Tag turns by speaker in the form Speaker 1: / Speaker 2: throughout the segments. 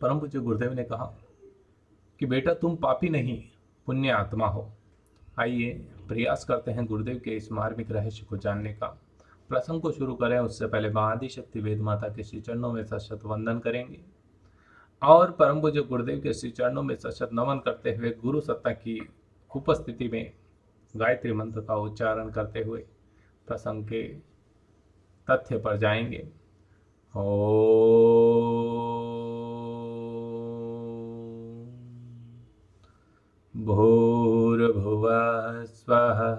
Speaker 1: परम पूज्य गुरुदेव ने कहा कि बेटा तुम पापी नहीं पुण्य आत्मा हो। आइए प्रयास करते हैं गुरुदेव के इस मार्मिक रहस्य को जानने का। प्रसंग को शुरू करें उससे पहले महाआदि शक्ति वेद माता के श्री चरणों में सशत वंदन करेंगे और परम पूज्य गुरुदेव के श्री चरणों में सशत नमन करते हुए गुरु सत्ता की उपस्थिति में गायत्री मंत्र का उच्चारण करते हुए प्रसंग के तथ्य पर जाएंगे। भूर्भुवः स्वः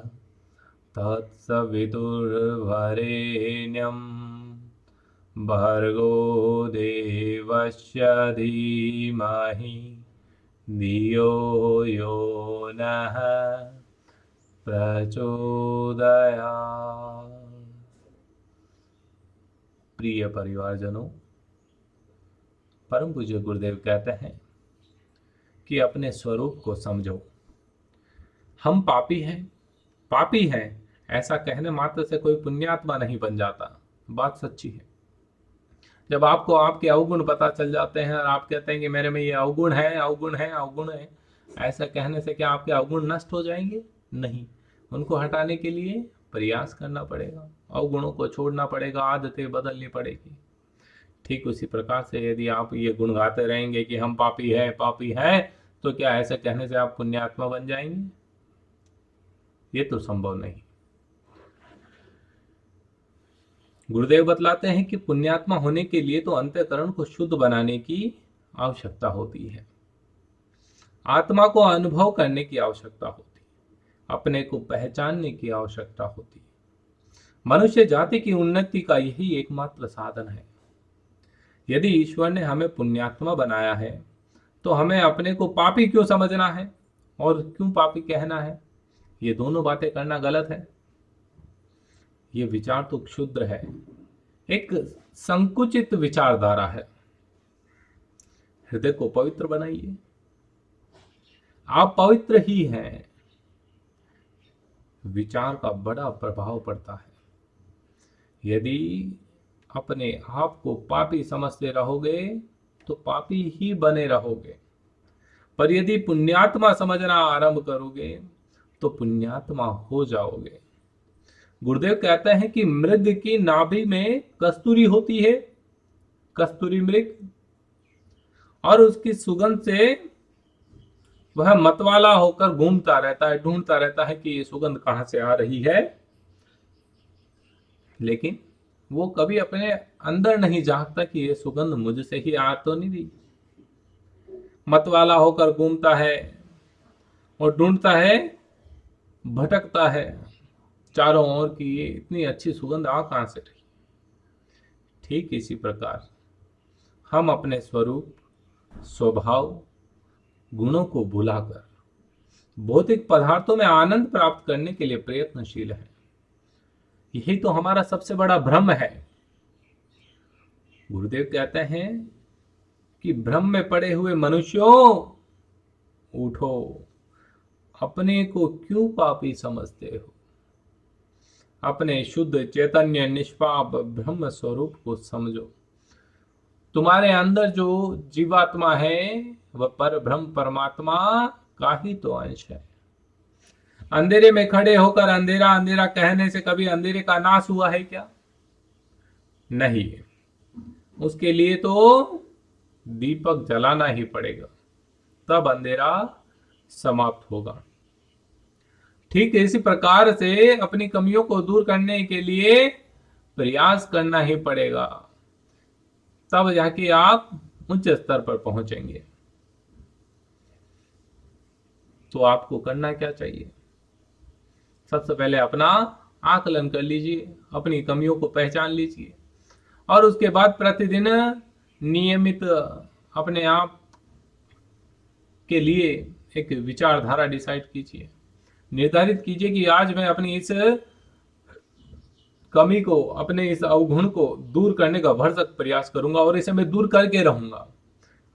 Speaker 1: तत्सवितुर्वरेण्यं भर्गो देवस्य धीमहि धियो यो नः प्रचोदयात्। प्रिय परिवारजनों, परम पूज्य गुरुदेव कहते हैं कि अपने स्वरूप को समझो। हम पापी हैं ऐसा कहने मात्र से कोई पुण्यात्मा नहीं बन जाता। बात सच्ची है। जब आपको आपके अवगुण पता चल जाते हैं और आप कहते हैं कि मेरे में ये अवगुण है, ऐसा कहने से क्या आपके अवगुण नष्ट हो जाएंगे? नहीं, उनको हटाने के लिए प्रयास करना पड़ेगा, अवगुणों को छोड़ना पड़ेगा, आदतें बदलनी पड़ेगी। ठीक उसी प्रकार से यदि आप ये गुण गाते रहेंगे कि हम पापी हैं, तो क्या ऐसा कहने से आप पुण्यात्मा बन जाएंगे? ये तो संभव नहीं। गुरुदेव बतलाते हैं कि पुण्यात्मा होने के लिए तो अंतःकरण को शुद्ध बनाने की आवश्यकता होती है, आत्मा को अनुभव करने की आवश्यकता होती है, अपने को पहचानने की आवश्यकता होती है। मनुष्य जाति की उन्नति का यही एकमात्र साधन है। यदि ईश्वर ने हमें पुण्यात्मा बनाया है तो हमें अपने को पापी क्यों समझना है और क्यों पापी कहना है? ये दोनों बातें करना गलत है। ये विचार तो क्षुद्र है, एक संकुचित विचारधारा है। हृदय को पवित्र बनाइए। आप पवित्र ही हैं। विचार का बड़ा प्रभाव पड़ता है। यदि अपने आप को पापी समझते रहोगे तो पापी ही बने रहोगे, पर यदि पुण्यात्मा समझना आरंभ करोगे तो पुण्यात्मा हो जाओगे। गुरुदेव कहते हैं कि मृग की नाभि में कस्तूरी होती है, कस्तूरी मृग, और उसकी सुगंध से वह मतवाला होकर घूमता रहता है, ढूंढता रहता है कि ये सुगंध कहां से आ रही है, लेकिन वो कभी अपने अंदर नहीं झांकता कि ये सुगंध मुझसे ही आ तो नहीं रही। मतवाला होकर घूमता है और ढूंढता है, भटकता है चारों ओर की ये इतनी अच्छी सुगंध आ कहां से रही। ठीक इसी प्रकार हम अपने स्वरूप, स्वभाव, गुणों को भुलाकर भौतिक पदार्थों में आनंद प्राप्त करने के लिए प्रयत्नशील है। यही तो हमारा सबसे बड़ा भ्रम है। गुरुदेव कहते हैं कि भ्रम में पड़े हुए मनुष्यों, उठो, अपने को क्यों पापी समझते हो? अपने शुद्ध चैतन्य निष्पाप ब्रह्म स्वरूप को समझो। तुम्हारे अंदर जो जीवात्मा है वह पर ब्रह्म परमात्मा का ही तो अंश है। अंधेरे में खड़े होकर अंधेरा अंधेरा कहने से कभी अंधेरे का नाश हुआ है क्या? नहीं। उसके लिए तो दीपक जलाना ही पड़ेगा, तब अंधेरा समाप्त होगा। ठीक इसी प्रकार से अपनी कमियों को दूर करने के लिए प्रयास करना ही पड़ेगा, तब जाके आप उच्च स्तर पर पहुंचेंगे। तो आपको करना क्या चाहिए? सबसे पहले अपना आकलन कर लीजिए, अपनी कमियों को पहचान लीजिए और उसके बाद प्रतिदिन नियमित अपने आप के लिए एक विचारधारा डिसाइड कीजिए। निर्धारित कीजिए कि आज मैं अपनी इस कमी को, अपने इस अवगुण को दूर करने का भरसक प्रयास करूंगा और इसे मैं दूर करके रहूंगा।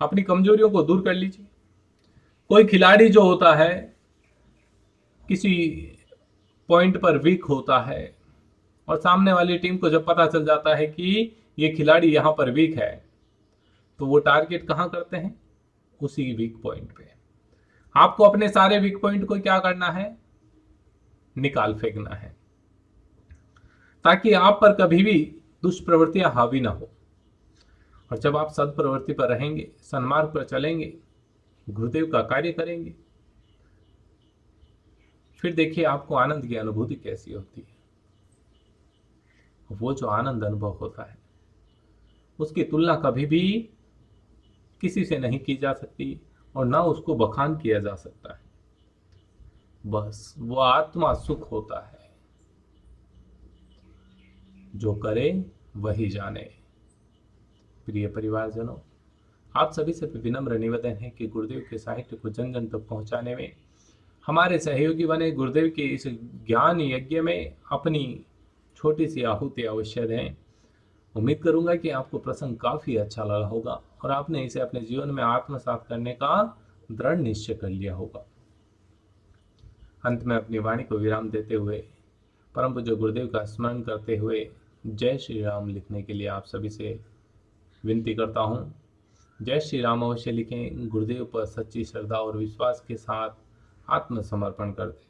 Speaker 1: अपनी कमजोरियों को दूर कर लीजिए। कोई खिलाड़ी जो होता है किसी पॉइंट पर वीक होता है और सामने वाली टीम को जब पता चल जाता है कि ये खिलाड़ी यहां पर वीक है, तो वो टारगेट कहाँ करते हैं? उसी वीक पॉइंट पे। आपको अपने सारे वीक पॉइंट को क्या करना है? निकाल फेंकना है, ताकि आप पर कभी भी दुष्प्रवृत्तियां हावी ना हो। और जब आप सद्प्रवृत्ति पर रहेंगे, सन्मार्ग पर चलेंगे, गुरुदेव का कार्य करेंगे, फिर देखिए आपको आनंद की अनुभूति कैसी होती है। वो जो आनंद अनुभव होता है उसकी तुलना कभी भी किसी से नहीं की जा सकती और ना उसको बखान किया जा सकता है। बस वो आत्मा सुख होता है। जो करे वही जाने। प्रिय परिवारजनों, आप सभी से विनम्र निवेदन है कि गुरुदेव के साहित्य को जन जन तक पहुंचाने में हमारे सहयोगी बने। गुरुदेव के इस ज्ञान यज्ञ में अपनी छोटी सी आहुति अवश्य दें। उम्मीद करूंगा कि आपको प्रसंग काफी अच्छा लगा होगा और आपने इसे अपने जीवन में आत्मसात करने का दृढ़ निश्चय कर लिया होगा। अंत में अपनी वाणी को विराम देते हुए परम पूज्य गुरुदेव का स्मरण करते हुए जय श्री राम लिखने के लिए आप सभी से विनती करता हूँ। जय श्री राम अवश्य लिखें। गुरुदेव पर सच्ची श्रद्धा और विश्वास के साथ आत्मसमर्पण कर दें।